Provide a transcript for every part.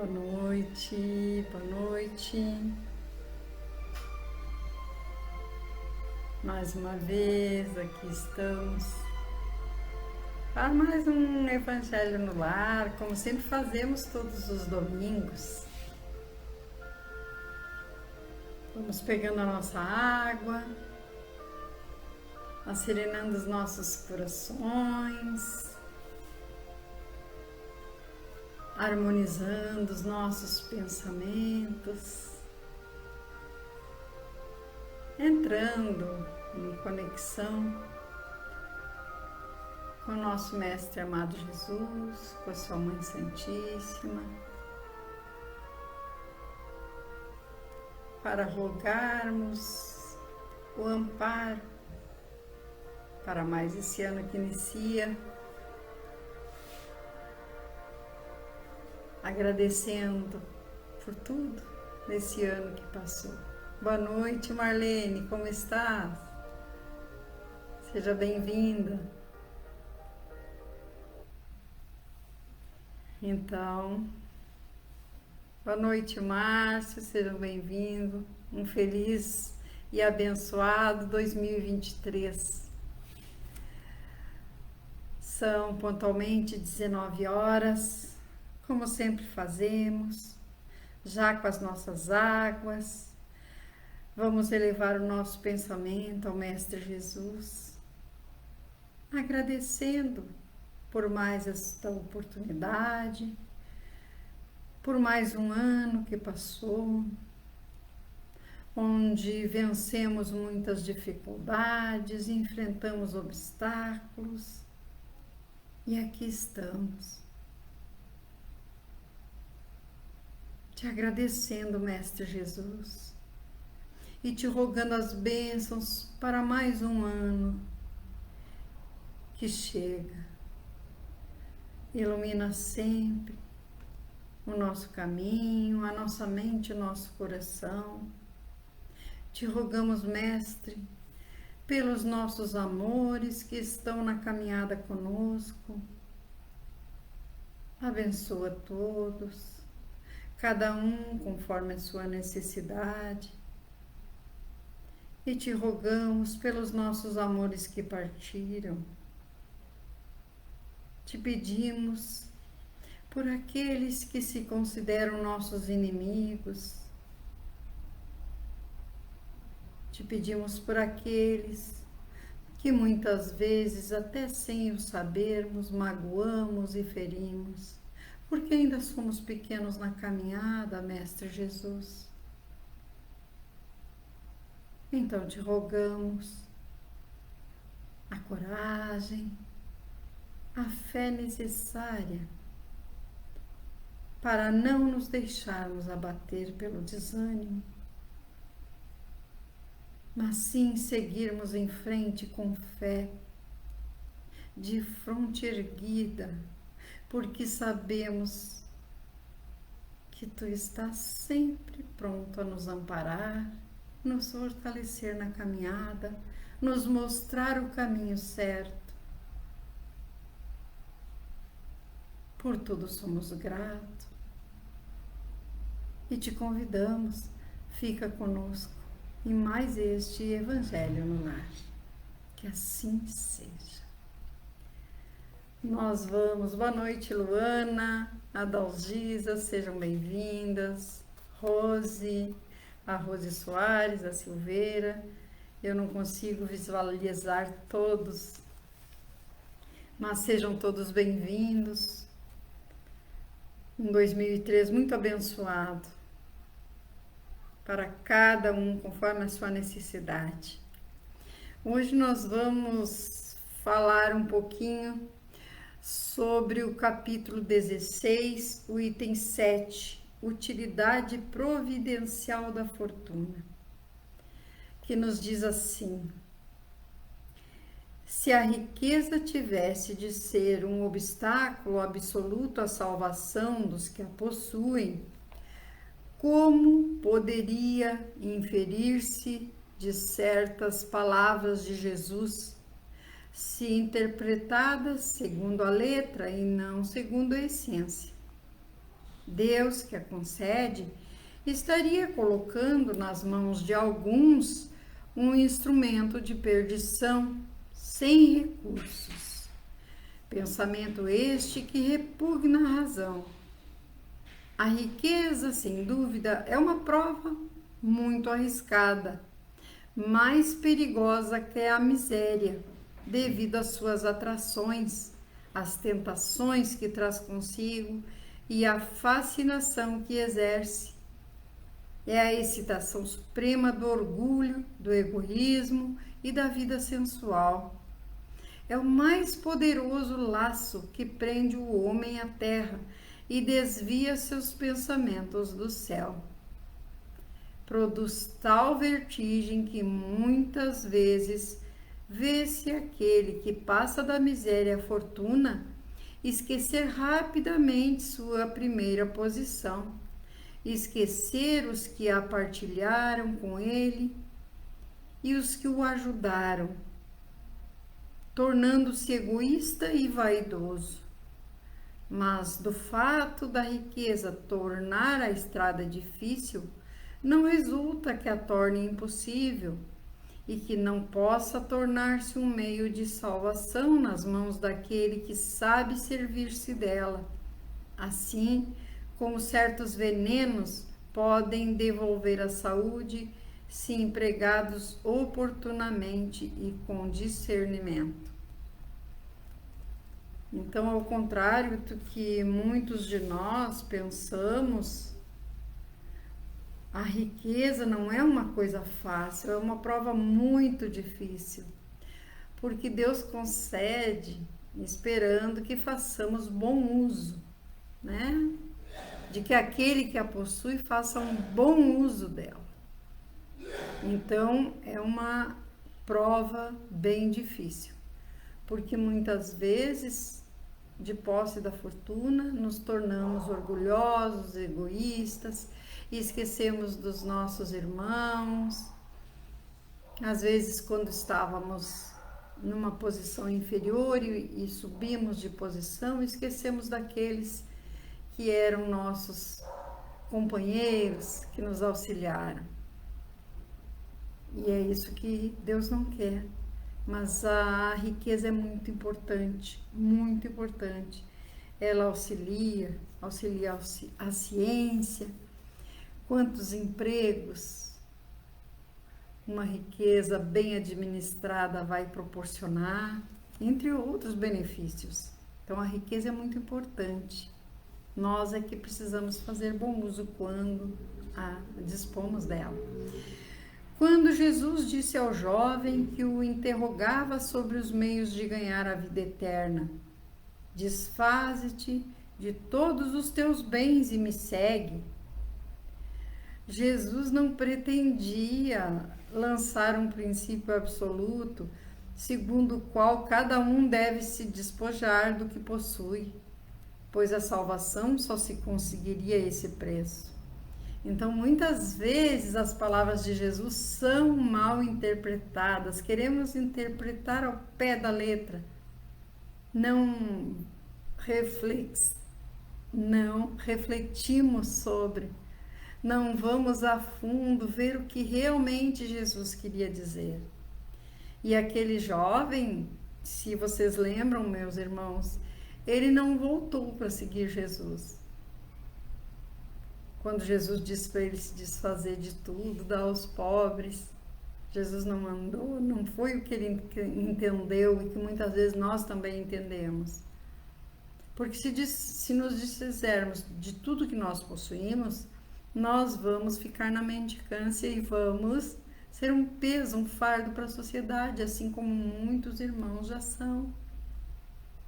Boa noite, boa noite. Mais uma vez aqui estamos para mais um Evangelho no Lar, como sempre fazemos todos os domingos. Vamos pegando a nossa água, acerenando os nossos corações, harmonizando os nossos pensamentos, entrando em conexão com o nosso Mestre amado Jesus, com a sua Mãe Santíssima, para rogarmos o amparo para mais esse ano que inicia, agradecendo por tudo nesse ano que passou. Boa noite, Marlene, como estás? Seja bem-vinda. Então, boa noite, Márcio, seja bem-vindo. Um feliz e abençoado 2023. São pontualmente 19 horas, como sempre fazemos, já com as nossas águas. Vamos elevar o nosso pensamento ao Mestre Jesus, agradecendo por mais esta oportunidade, por mais um ano que passou, onde vencemos muitas dificuldades, enfrentamos obstáculos e aqui estamos, te agradecendo, Mestre Jesus, e te rogando as bênçãos para mais um ano que chega. Ilumina sempre o nosso caminho, a nossa mente, o nosso coração. Te rogamos, Mestre, pelos nossos amores que estão na caminhada conosco. Abençoa todos, cada um conforme a sua necessidade. E te rogamos pelos nossos amores que partiram. Te pedimos por aqueles que se consideram nossos inimigos. Te pedimos por aqueles que muitas vezes, até sem o sabermos, magoamos e ferimos, porque ainda somos pequenos na caminhada, Mestre Jesus. Então te rogamos a coragem, a fé necessária para não nos deixarmos abater pelo desânimo, mas sim seguirmos em frente com fé, de fronte erguida, porque sabemos que Tu estás sempre pronto a nos amparar, nos fortalecer na caminhada, nos mostrar o caminho certo. Por tudo somos gratos e te convidamos, fica conosco em mais este Evangelho no Lar. Que assim seja. Nós vamos, boa noite, Luana, Adalgisa, sejam bem-vindas, Rose, a Rose Soares, a Silveira. Eu não consigo visualizar todos, mas sejam todos bem-vindos. Um 2003 muito abençoado para cada um, conforme a sua necessidade. Hoje nós vamos falar um pouquinho sobre o capítulo 16, o item 7, utilidade providencial da fortuna, que nos diz assim: se a riqueza tivesse de ser um obstáculo absoluto à salvação dos que a possuem, como poderia inferir-se de certas palavras de Jesus, se interpretadas segundo a letra e não segundo a essência? Deus, que a concede, estaria colocando nas mãos de alguns um instrumento de perdição, sem recursos. Pensamento este que repugna a razão. A riqueza, sem dúvida, é uma prova muito arriscada, mais perigosa que a miséria, devido às suas atrações, às tentações que traz consigo e à fascinação que exerce. É a excitação suprema do orgulho, do egoísmo e da vida sensual. É o mais poderoso laço que prende o homem à terra e desvia seus pensamentos do céu. Produz tal vertigem que muitas vezes vê-se aquele que passa da miséria à fortuna esquecer rapidamente sua primeira posição, esquecer os que a partilharam com ele e os que o ajudaram, tornando-se egoísta e vaidoso. Mas do fato da riqueza tornar a estrada difícil, não resulta que a torne impossível e que não possa tornar-se um meio de salvação nas mãos daquele que sabe servir-se dela. Assim como certos venenos podem devolver a saúde se empregados oportunamente e com discernimento. Então, ao contrário do que muitos de nós pensamos, a riqueza não é uma coisa fácil, é uma prova muito difícil, porque Deus concede esperando que façamos bom uso, né? De que aquele que a possui faça um bom uso dela. Então, é uma prova bem difícil, porque muitas vezes, de posse da fortuna, nos tornamos orgulhosos, egoístas, e esquecemos dos nossos irmãos. Às vezes, quando estávamos numa posição inferior e subimos de posição, esquecemos daqueles que eram nossos companheiros, que nos auxiliaram. E é isso que Deus não quer. Mas a riqueza é muito importante, muito importante. Ela auxilia a ciência. Quantos empregos uma riqueza bem administrada vai proporcionar, entre outros benefícios. Então, a riqueza é muito importante. Nós é que precisamos fazer bom uso quando dispomos dela. Quando Jesus disse ao jovem que o interrogava sobre os meios de ganhar a vida eterna: desfaze-te de todos os teus bens e me segue. Jesus não pretendia lançar um princípio absoluto segundo o qual cada um deve se despojar do que possui, pois a salvação só se conseguiria a esse preço. Então, muitas vezes as palavras de Jesus são mal interpretadas, queremos interpretar ao pé da letra, não refletimos sobre, não vamos a fundo ver o que realmente Jesus queria dizer. E aquele jovem, se vocês lembram, meus irmãos, ele não voltou para seguir Jesus. Quando Jesus disse para ele se desfazer de tudo, dar aos pobres, Jesus não mandou, não foi o que ele entendeu e que muitas vezes nós também entendemos. Porque se nos desfizermos de tudo que nós possuímos, nós vamos ficar na mendicância e vamos ser um peso, um fardo para a sociedade, assim como muitos irmãos já são.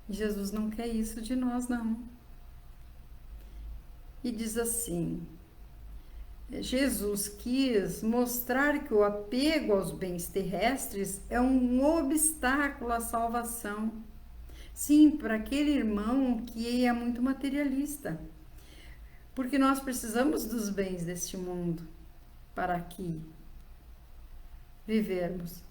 Jesus não quer isso de nós, não. E diz assim: Jesus quis mostrar que o apego aos bens terrestres é um obstáculo à salvação. Sim, para aquele irmão que é muito materialista. Porque nós precisamos dos bens deste mundo para aqui vivermos.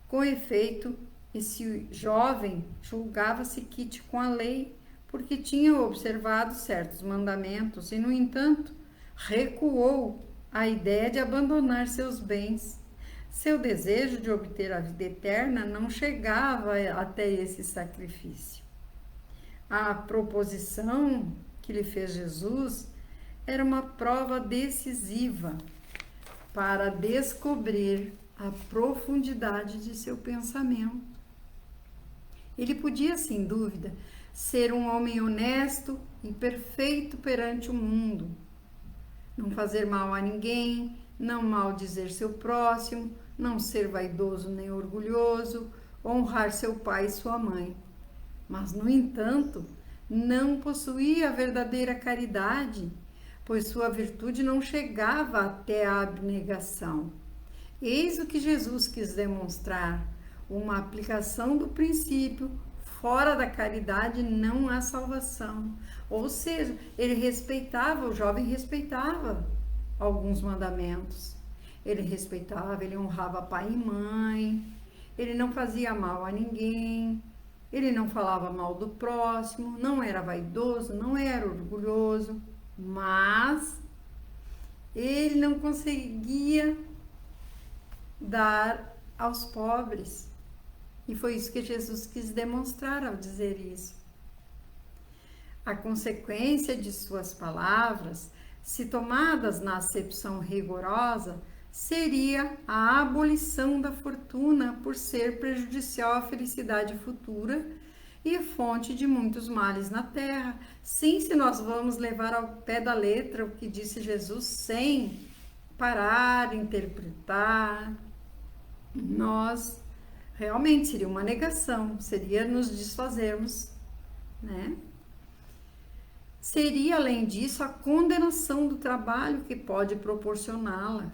Com efeito, esse jovem julgava-se quite com a lei, porque tinha observado certos mandamentos e, no entanto, recuou à ideia de abandonar seus bens. Seu desejo de obter a vida eterna não chegava até esse sacrifício. A proposição que lhe fez Jesus era uma prova decisiva para descobrir a profundidade de seu pensamento. Ele podia, sem dúvida, ser um homem honesto e perfeito perante o mundo, não fazer mal a ninguém, não maldizer seu próximo, não ser vaidoso nem orgulhoso, honrar seu pai e sua mãe. Mas, no entanto, não possuía a verdadeira caridade, pois sua virtude não chegava até a abnegação. Eis o que Jesus quis demonstrar: uma aplicação do princípio, fora da caridade não há salvação. Ou seja, ele respeitava, o jovem respeitava alguns mandamentos. Ele respeitava, ele honrava pai e mãe, ele não fazia mal a ninguém, ele não falava mal do próximo, não era vaidoso, não era orgulhoso, mas ele não conseguia dar aos pobres. E foi isso que Jesus quis demonstrar ao dizer isso. A consequência de suas palavras, se tomadas na acepção rigorosa, seria a abolição da fortuna por ser prejudicial à felicidade futura e fonte de muitos males na terra. Sim, se nós vamos levar ao pé da letra o que disse Jesus sem parar, interpretar, nós realmente seria uma negação, seria nos desfazermos, né? Seria, além disso, a condenação do trabalho que pode proporcioná-la,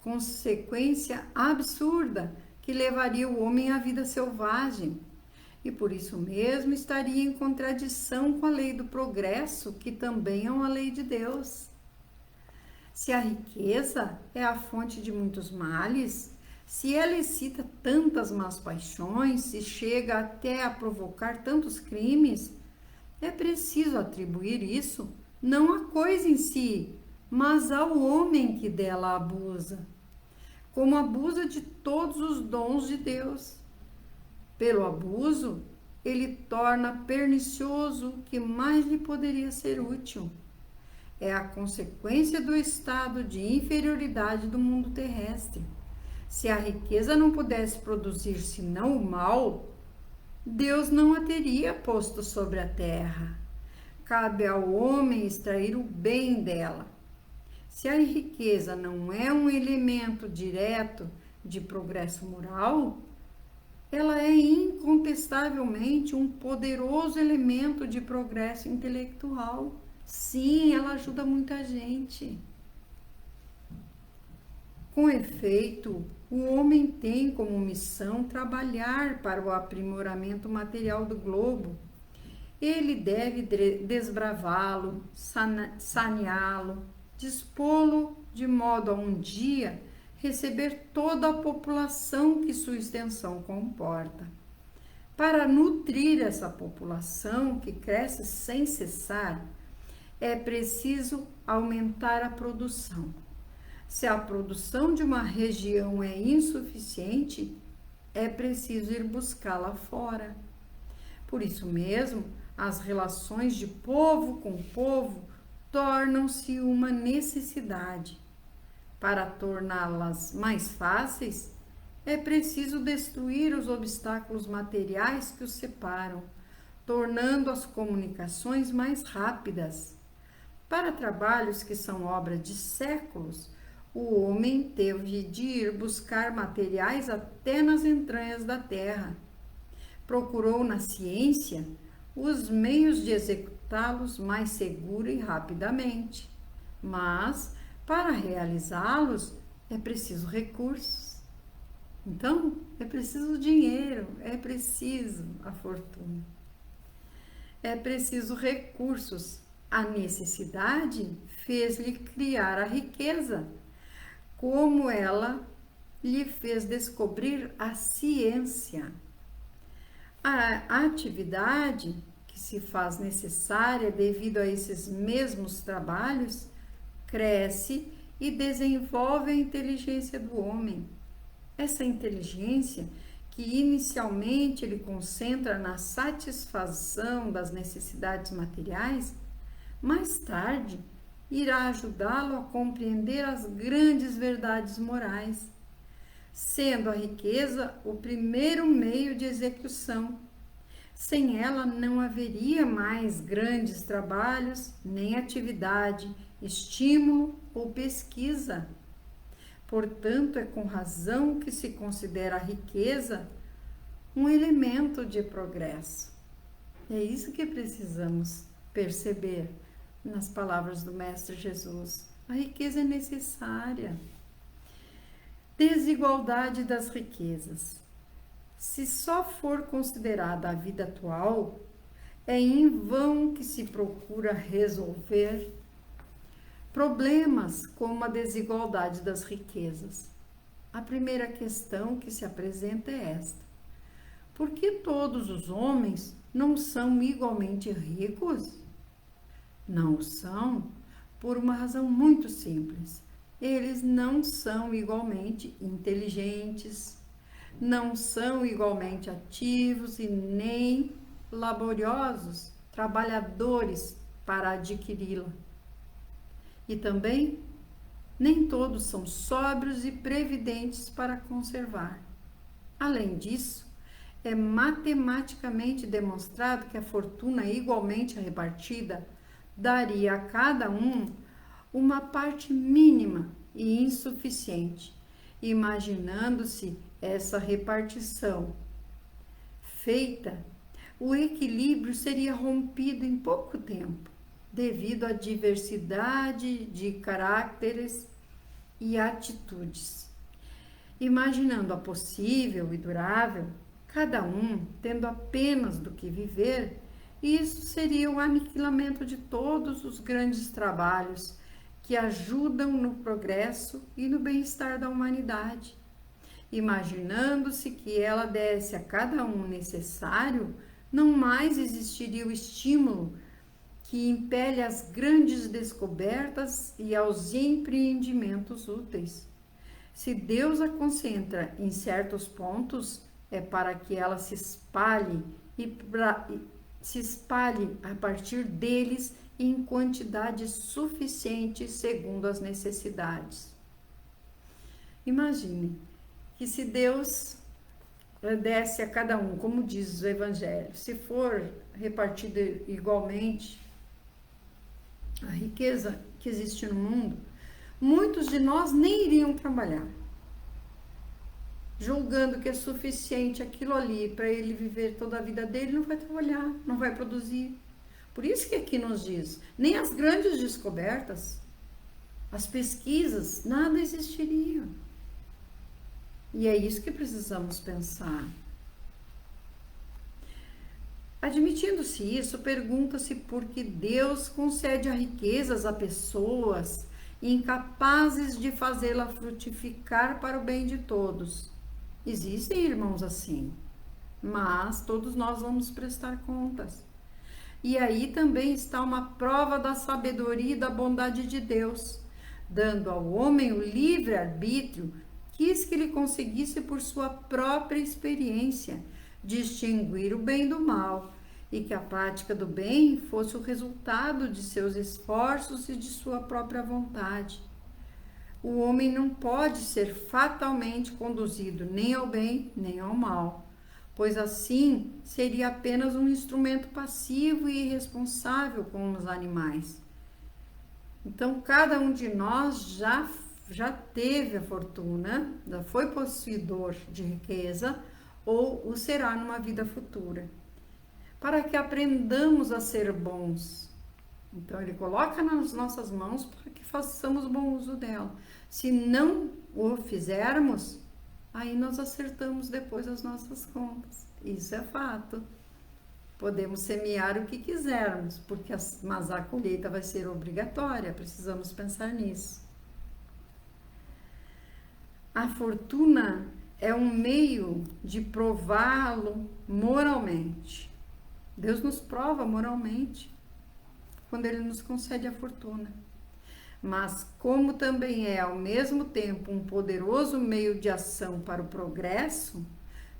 consequência absurda que levaria o homem à vida selvagem, e por isso mesmo estaria em contradição com a lei do progresso, que também é uma lei de Deus. Se a riqueza é a fonte de muitos males, se ela excita tantas más paixões, se chega até a provocar tantos crimes, é preciso atribuir isso não à coisa em si, mas ao homem que dela abusa, como abusa de todos os dons de Deus. Pelo abuso, ele torna pernicioso o que mais lhe poderia ser útil. É a consequência do estado de inferioridade do mundo terrestre. Se a riqueza não pudesse produzir senão o mal, Deus não a teria posto sobre a terra. Cabe ao homem extrair o bem dela. Se a riqueza não é um elemento direto de progresso moral, ela é incontestavelmente um poderoso elemento de progresso intelectual. Sim, ela ajuda muita gente. Com efeito, o homem tem como missão trabalhar para o aprimoramento material do globo. Ele deve desbravá-lo, saneá-lo, dispô-lo de modo a um dia receber toda a população que sua extensão comporta. Para nutrir essa população que cresce sem cessar, é preciso aumentar a produção. Se a produção de uma região é insuficiente, é preciso ir buscá-la fora. Por isso mesmo, as relações de povo com povo tornam-se uma necessidade. Para torná-las mais fáceis, é preciso destruir os obstáculos materiais que os separam, tornando as comunicações mais rápidas. Para trabalhos que são obra de séculos, o homem teve de ir buscar materiais até nas entranhas da terra. Procurou na ciência os meios de executá-los mais segura e rapidamente. Mas, para realizá-los, é preciso recursos. Então, é preciso dinheiro, é preciso a fortuna. É preciso recursos. A necessidade fez-lhe criar a riqueza, como ela lhe fez descobrir a ciência. A atividade que que se faz necessária devido a esses mesmos trabalhos, cresce e desenvolve a inteligência do homem. Essa inteligência, que inicialmente ele concentra na satisfação das necessidades materiais, mais tarde irá ajudá-lo a compreender as grandes verdades morais, sendo a riqueza o primeiro meio de execução. Sem ela não haveria mais grandes trabalhos, nem atividade, estímulo ou pesquisa. Portanto, é com razão que se considera a riqueza um elemento de progresso. É isso que precisamos perceber nas palavras do Mestre Jesus. A riqueza é necessária. Desigualdade das riquezas. Se só for considerada a vida atual, é em vão que se procura resolver problemas como a desigualdade das riquezas. A primeira questão que se apresenta é esta: por que todos os homens não são igualmente ricos? Não o são por uma razão muito simples. Eles não são igualmente inteligentes, não são igualmente ativos e nem laboriosos, trabalhadores para adquiri-la. E também, nem todos são sóbrios e previdentes para conservar. Além disso, é matematicamente demonstrado que a fortuna igualmente repartida daria a cada um uma parte mínima e insuficiente. Imaginando-se essa repartição feita, o equilíbrio seria rompido em pouco tempo, devido à diversidade de caracteres e atitudes. Imaginando a possível e durável, cada um tendo apenas do que viver, isso seria o aniquilamento de todos os grandes trabalhos que ajudam no progresso e no bem-estar da humanidade. Imaginando-se que ela desse a cada um necessário, não mais existiria o estímulo que impele às grandes descobertas e aos empreendimentos úteis. Se Deus a concentra em certos pontos, é para que ela se espalhe a partir deles em quantidade suficiente segundo as necessidades. Imagine que se Deus desse a cada um, como diz o Evangelho, se for repartido igualmente a riqueza que existe no mundo, muitos de nós nem iriam trabalhar, julgando que é suficiente aquilo ali para ele viver toda a vida dele. Não vai trabalhar, não vai produzir. Por isso que aqui nos diz, nem as grandes descobertas, as pesquisas, nada existiria. E é isso que precisamos pensar. Admitindo-se isso, pergunta-se por que Deus concede a riquezas a pessoas incapazes de fazê-la frutificar para o bem de todos. Existem irmãos assim, mas todos nós vamos prestar contas. E aí também está uma prova da sabedoria e da bondade de Deus, dando ao homem o livre-arbítrio, quis que ele conseguisse por sua própria experiência distinguir o bem do mal, e que a prática do bem fosse o resultado de seus esforços e de sua própria vontade. O homem não pode ser fatalmente conduzido nem ao bem nem ao mal, pois assim seria apenas um instrumento passivo e irresponsável como os animais. Então, cada um de nós já teve a fortuna, já foi possuidor de riqueza ou o será numa vida futura, para que aprendamos a ser bons. Então, ele coloca nas nossas mãos para que façamos bom uso dela. Se não o fizermos, aí nós acertamos depois as nossas contas. Isso é fato. Podemos semear o que quisermos, mas a colheita vai ser obrigatória, precisamos pensar nisso. A fortuna é um meio de prová-lo moralmente. Deus nos prova moralmente quando Ele nos concede a fortuna. Mas como também é ao mesmo tempo um poderoso meio de ação para o progresso,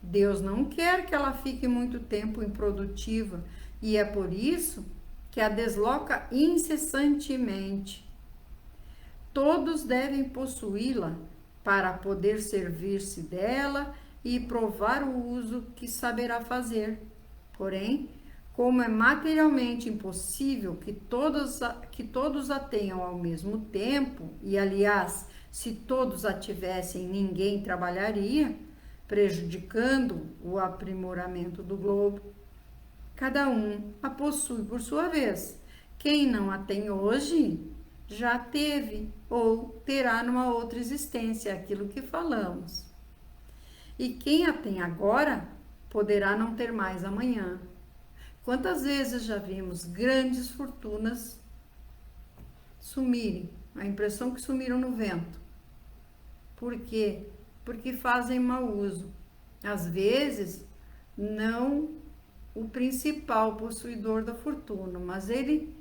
Deus não quer que ela fique muito tempo improdutiva e é por isso que a desloca incessantemente. Todos devem possuí-la para poder servir-se dela e provar o uso que saberá fazer. Porém, como é materialmente impossível que todos a tenham ao mesmo tempo, e aliás, se todos a tivessem, ninguém trabalharia, prejudicando o aprimoramento do globo, cada um a possui por sua vez. Quem não a tem hoje, já teve ou terá numa outra existência, aquilo que falamos. E quem a tem agora, poderá não ter mais amanhã. Quantas vezes já vimos grandes fortunas sumirem, a impressão que sumiram no vento. Por quê? Porque fazem mau uso. Às vezes, não o principal possuidor da fortuna, mas ele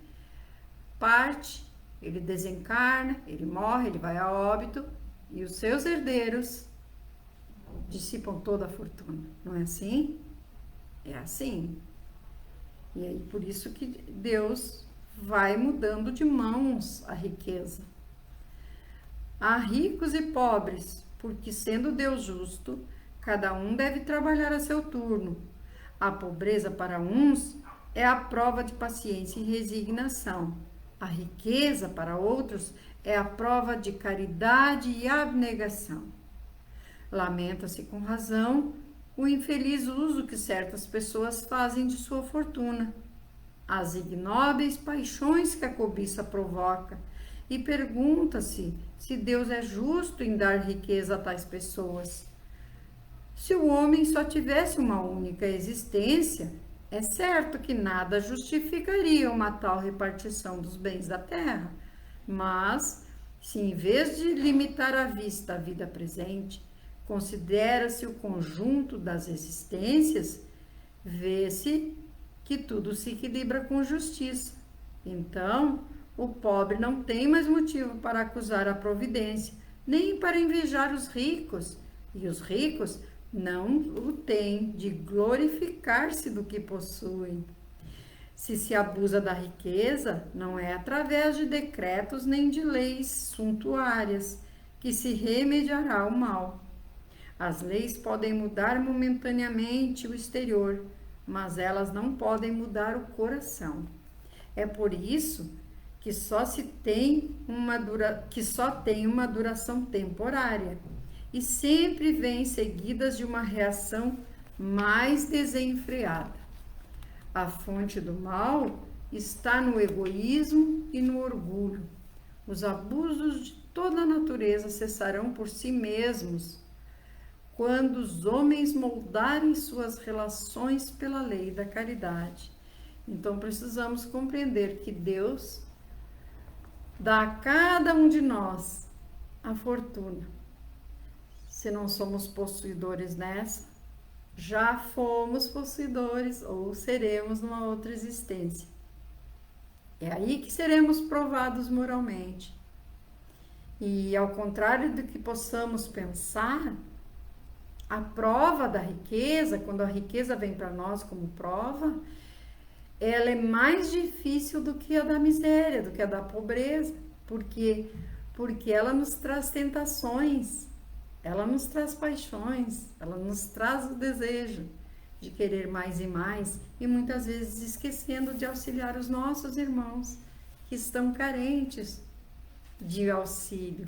parte, ele desencarna, ele morre, ele vai a óbito e os seus herdeiros dissipam toda a fortuna. Não é assim? É assim. E aí, por isso que Deus vai mudando de mãos a riqueza. Há ricos e pobres, porque sendo Deus justo, cada um deve trabalhar a seu turno. A pobreza para uns é a prova de paciência e resignação. A riqueza para outros é a prova de caridade e abnegação. Lamenta-se com razão o infeliz uso que certas pessoas fazem de sua fortuna, as ignóbeis paixões que a cobiça provoca, e pergunta-se se Deus é justo em dar riqueza a tais pessoas. Se o homem só tivesse uma única existência, é certo que nada justificaria uma tal repartição dos bens da terra, mas se em vez de limitar a vista à vida presente, considera-se o conjunto das existências, vê-se que tudo se equilibra com justiça. Então, o pobre não tem mais motivo para acusar a providência, nem para invejar os ricos, e os ricos não o têm de glorificar-se do que possuem. Se se abusa da riqueza, não é através de decretos nem de leis suntuárias que se remediará o mal. As leis podem mudar momentaneamente o exterior, mas elas não podem mudar o coração. É por isso que só tem uma duração temporária e sempre vêm seguidas de uma reação mais desenfreada. A fonte do mal está no egoísmo e no orgulho. Os abusos de toda a natureza cessarão por si mesmos quando os homens moldarem suas relações pela lei da caridade. Então precisamos compreender que Deus dá a cada um de nós a fortuna. Se não somos possuidores nessa, já fomos possuidores ou seremos numa outra existência. É aí que seremos provados moralmente. E ao contrário do que possamos pensar, a prova da riqueza, quando a riqueza vem para nós como prova, ela é mais difícil do que a da miséria, do que a da pobreza, porque ela nos traz tentações, ela nos traz paixões, ela nos traz o desejo de querer mais e mais, e muitas vezes esquecendo de auxiliar os nossos irmãos que estão carentes de auxílio.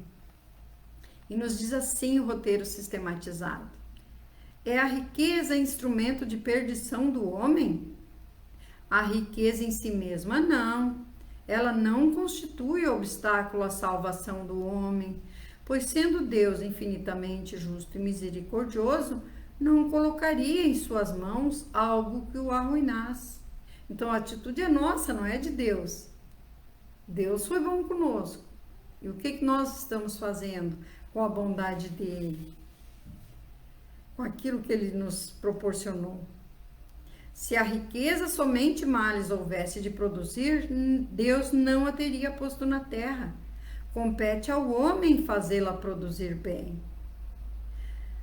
E nos diz assim o roteiro sistematizado: é a riqueza instrumento de perdição do homem? A riqueza em si mesma não. Ela não constitui obstáculo à salvação do homem, pois sendo Deus infinitamente justo e misericordioso, não colocaria em suas mãos algo que o arruinasse. Então a atitude é nossa, não é de Deus. Deus foi bom conosco. E o que nós estamos fazendo com a bondade dele? Com aquilo que ele nos proporcionou? Se a riqueza somente males houvesse de produzir, Deus não a teria posto na terra. Compete ao homem fazê-la produzir bem.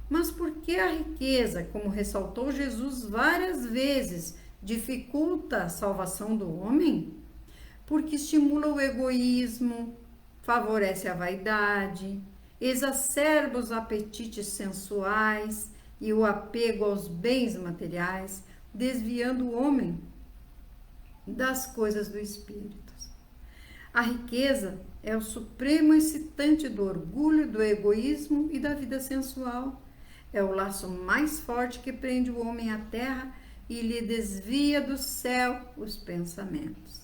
Mas por que a riqueza, como ressaltou Jesus várias vezes, dificulta a salvação do homem? Porque estimula o egoísmo, favorece a vaidade, exacerba os apetites sensuais e o apego aos bens materiais, desviando o homem das coisas do espírito. A riqueza é o supremo excitante do orgulho, do egoísmo e da vida sensual. É o laço mais forte que prende o homem à terra e lhe desvia do céu os pensamentos.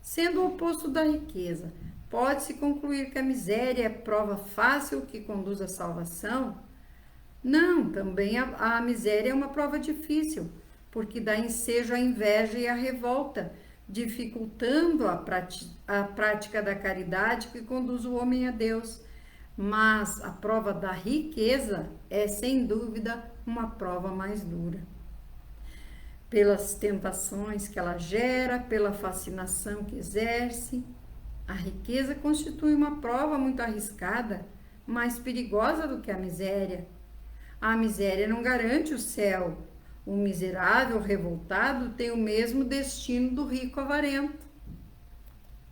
Sendo o oposto da riqueza, pode-se concluir que a miséria é prova fácil que conduz à salvação? Não, também a miséria é uma prova difícil, porque dá ensejo à inveja e à revolta, dificultando a prática da caridade que conduz o homem a Deus. Mas a prova da riqueza é, sem dúvida, uma prova mais dura. Pelas tentações que ela gera, pela fascinação que exerce, a riqueza constitui uma prova muito arriscada, mais perigosa do que a miséria. A miséria não garante o céu. O miserável revoltado tem o mesmo destino do rico avarento.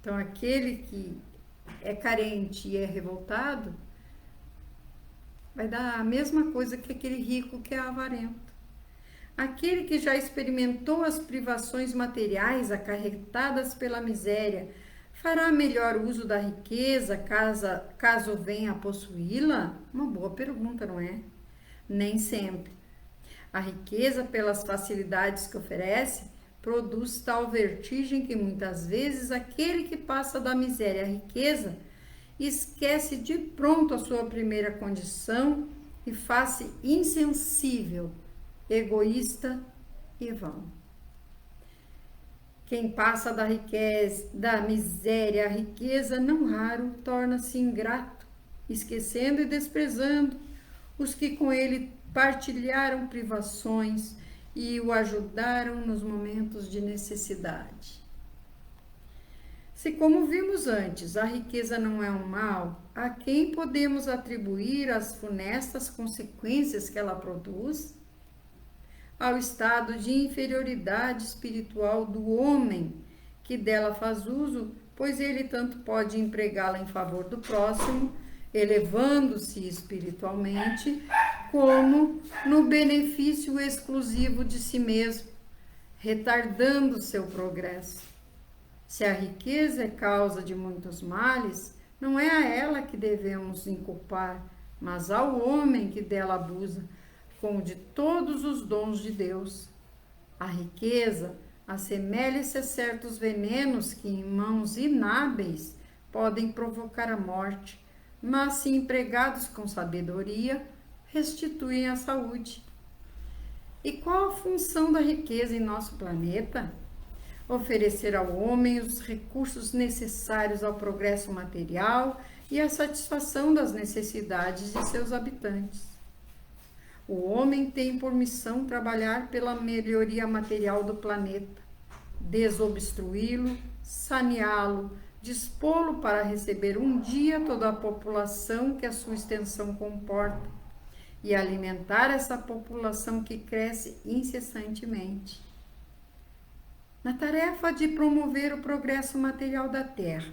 Então, aquele que é carente e é revoltado vai dar a mesma coisa que aquele rico que é avarento. Aquele que já experimentou as privações materiais acarretadas pela miséria fará melhor uso da riqueza caso venha a possuí-la? Uma boa pergunta, não é? Nem sempre. A riqueza, pelas facilidades que oferece, produz tal vertigem que muitas vezes aquele que passa da miséria à riqueza esquece de pronto a sua primeira condição e faz-se insensível, egoísta e vão. Quem passa da miséria à riqueza, não raro, torna-se ingrato, esquecendo e desprezando os que com ele partilharam privações e o ajudaram nos momentos de necessidade. Se, como vimos antes, a riqueza não é um mal, a quem podemos atribuir as funestas consequências que ela produz? Ao estado de inferioridade espiritual do homem que dela faz uso, pois ele tanto pode empregá-la em favor do próximo, elevando-se espiritualmente, como no benefício exclusivo de si mesmo, retardando seu progresso. Se a riqueza é causa de muitos males, não é a ela que devemos inculpar, mas ao homem que dela abusa, como de todos os dons de Deus. A riqueza assemelha-se a certos venenos que, em mãos inábeis, podem provocar a morte, mas, se empregados com sabedoria, restituem a saúde. E qual a função da riqueza em nosso planeta? Oferecer ao homem os recursos necessários ao progresso material e à satisfação das necessidades de seus habitantes. O homem tem por missão trabalhar pela melhoria material do planeta, desobstruí-lo, saneá-lo, dispô-lo para receber um dia toda a população que a sua extensão comporta e alimentar essa população que cresce incessantemente. Na tarefa de promover o progresso material da Terra,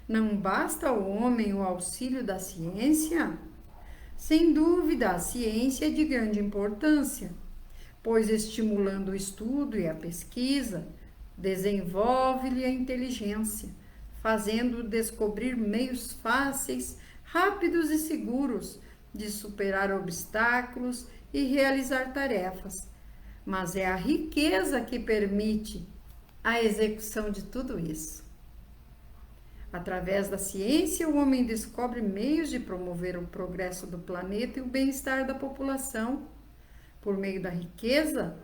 não basta ao homem o auxílio da ciência? Sem dúvida, a ciência é de grande importância, pois, estimulando o estudo e a pesquisa, desenvolve-lhe a inteligência, fazendo-o descobrir meios fáceis, rápidos e seguros de superar obstáculos e realizar tarefas. Mas é a riqueza que permite a execução de tudo isso. Através da ciência, o homem descobre meios de promover o progresso do planeta e o bem-estar da população. Por meio da riqueza,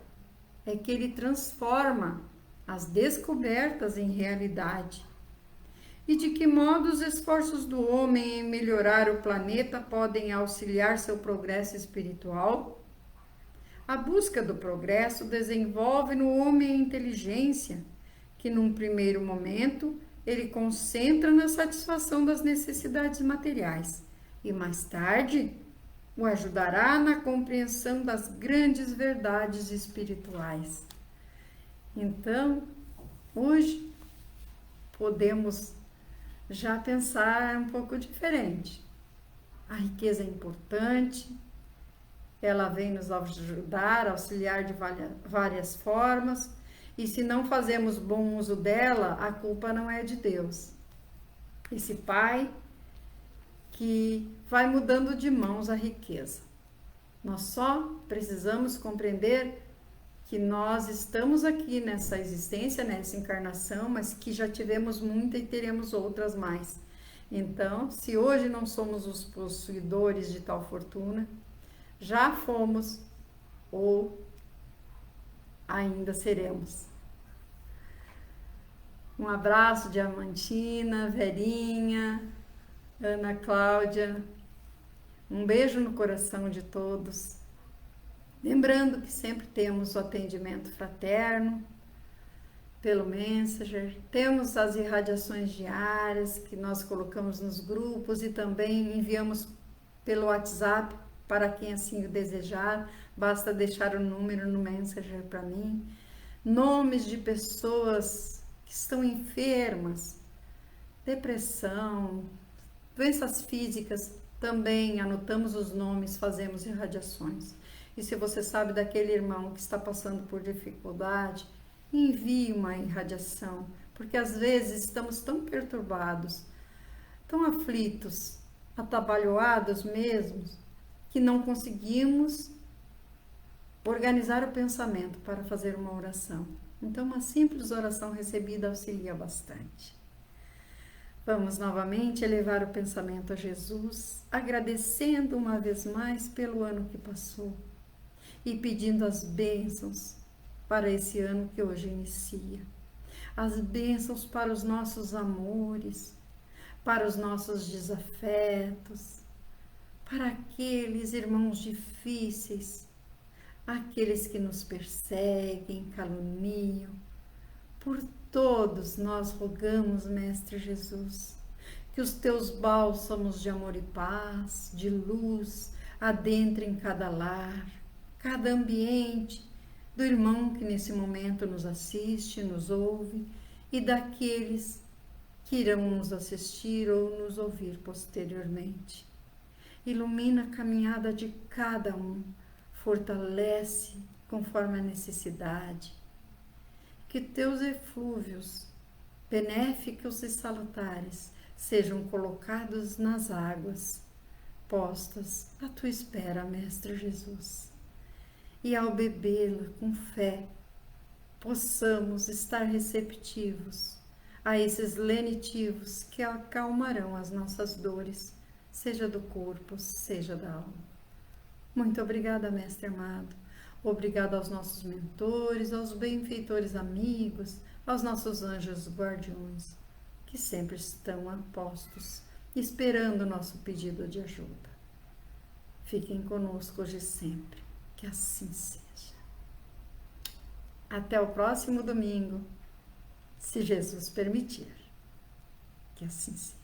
é que ele transforma as descobertas em realidade. E de que modo os esforços do homem em melhorar o planeta podem auxiliar seu progresso espiritual? A busca do progresso desenvolve no homem a inteligência, que num primeiro momento ele concentra na satisfação das necessidades materiais e mais tarde o ajudará na compreensão das grandes verdades espirituais. Então, hoje podemos já pensar um pouco diferente. A riqueza é importante, ela vem nos ajudar, auxiliar de várias formas, e se não fazemos bom uso dela, a culpa não é de Deus. Esse Pai que vai mudando de mãos a riqueza. Nós só precisamos compreender que nós estamos aqui nessa existência, nessa encarnação, mas que já tivemos muita e teremos outras mais. Então, se hoje não somos os possuidores de tal fortuna, já fomos ou ainda seremos. Um abraço, Diamantina, Verinha, Ana Cláudia. Um beijo no coração de todos. Lembrando que sempre temos o atendimento fraterno pelo Messenger, temos as irradiações diárias que nós colocamos nos grupos e também enviamos pelo WhatsApp para quem assim o desejar, basta deixar o número no Messenger para mim. Nomes de pessoas que estão enfermas, depressão, doenças físicas, também anotamos os nomes, fazemos irradiações. E se você sabe daquele irmão que está passando por dificuldade, envie uma irradiação, porque às vezes estamos tão perturbados, tão aflitos, atabalhoados mesmos, que não conseguimos organizar o pensamento para fazer uma oração. Então, uma simples oração recebida auxilia bastante. Vamos novamente elevar o pensamento a Jesus, agradecendo uma vez mais pelo ano que passou e pedindo as bênçãos para esse ano que hoje inicia. As bênçãos para os nossos amores, para os nossos desafetos, para aqueles irmãos difíceis, aqueles que nos perseguem, caluniam. Por todos nós rogamos, Mestre Jesus, que os teus bálsamos de amor e paz, de luz, adentrem cada lar, cada ambiente do irmão que nesse momento nos assiste, nos ouve e daqueles que irão nos assistir ou nos ouvir posteriormente. Ilumina a caminhada de cada um, fortalece conforme a necessidade. Que teus eflúvios, benéficos e salutares, sejam colocados nas águas, postas à tua espera, Mestre Jesus. E ao bebê-la com fé, possamos estar receptivos a esses lenitivos que acalmarão as nossas dores, seja do corpo, seja da alma. Muito obrigada, Mestre amado. Obrigada aos nossos mentores, aos benfeitores amigos, aos nossos anjos guardiões, que sempre estão a postos, esperando o nosso pedido de ajuda. Fiquem conosco hoje e sempre, que assim seja. Até o próximo domingo, se Jesus permitir. Que assim seja.